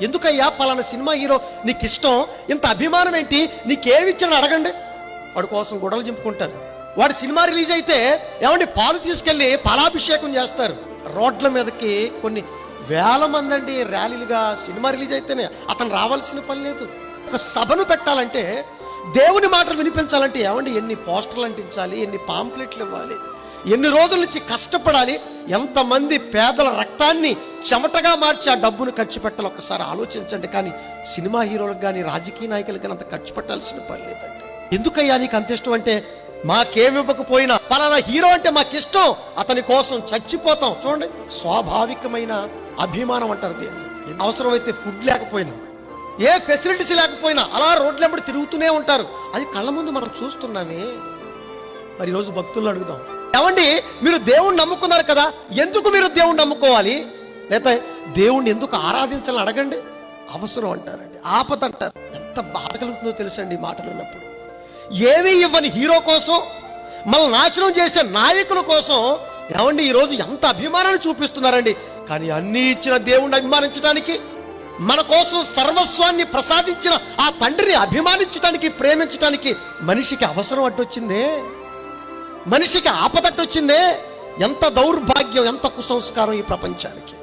ఎందుకయ్యా పలానా cinema hero నీకు ఇష్టం, ఇంత అభిమానం ఏంటి, నీకేమిచ్చాను అడగండి. వాడి కోసం గొడవలు చింపుకుంటారు. వాడి సినిమా రిలీజ్ అయితే ఏమండి పాలు తీసుకెళ్ళి పాలాభిషేకం చేస్తారు. రోడ్ల మీదకి కొన్ని వేల మంది అండి ర్యాలీలుగా. సినిమా రిలీజ్ అయితేనే అతను రావాల్సిన పని లేదు. ఒక సభను పెట్టాలంటే, దేవుని మాటలు వినిపించాలంటే ఏమండి ఎన్ని పోస్టర్లు అంటించాలి, ఎన్ని పాంప్లెట్లు ఇవ్వాలి, ఎన్ని రోజుల నుంచి కష్టపడాలి, ఎంతమంది పేదల రక్తాన్ని చెమటగా మార్చి ఆ డబ్బును ఖర్చు పెట్టాలి. ఒక్కసారి ఆలోచించండి. కానీ సినిమా హీరోలకు కానీ రాజకీయ నాయకులకు కానీ అంత ఖర్చు పెట్టాల్సిన పని లేదండి. ఎందుకయ్యా నీకు అంత ఇష్టం అంటే, మాకేమి ఇవ్వకపోయినా పలానా హీరో అంటే మాకు ఇష్టం, అతని కోసం చచ్చిపోతాం. చూడండి, స్వాభావికమైన అభిమానం అంటారు దీన్ని. అవసరమైతే ఫుడ్ లేకపోయినా, ఏ ఫెసిలిటీస్ లేకపోయినా అలా రోడ్లెంబడి తిరుగుతూనే ఉంటారు. అది కళ్ళ ముందు మనం చూస్తున్నామే. మరి ఈరోజు భక్తులను అడుగుదాం, ఏమండి మీరు దేవుణ్ణి నమ్ముకున్నారు కదా, ఎందుకు మీరు దేవుణ్ణి నమ్ముకోవాలి, లేదా దేవుణ్ణి ఎందుకు ఆరాధించాలని అడగండి. అవసరం అంటారండి, ఆపద అంటారు. ఎంత బాధ కలుగుతుందో తెలుసండి ఈ మాటలు ఉన్నప్పుడు. ఏమీ ఇవ్వని హీరో కోసం, మన నాశనం చేసే నాయకుల కోసం ఏమండి ఈరోజు ఎంత అభిమానాన్ని చూపిస్తున్నారండి. కానీ అన్నీ ఇచ్చిన దేవుణ్ణి అభిమానించడానికి, మన కోసం సర్వస్వాన్ని ప్రసాదించిన ఆ తండ్రిని అభిమానించడానికి, ప్రేమించడానికి మనిషికి అవసరం అడ్డొచ్చిందే, మనిషికి ఆపదట్టొచ్చిందే. ఎంత దౌర్భాగ్యం, ఎంత కుసంస్కారం ఈ ప్రపంచానికి.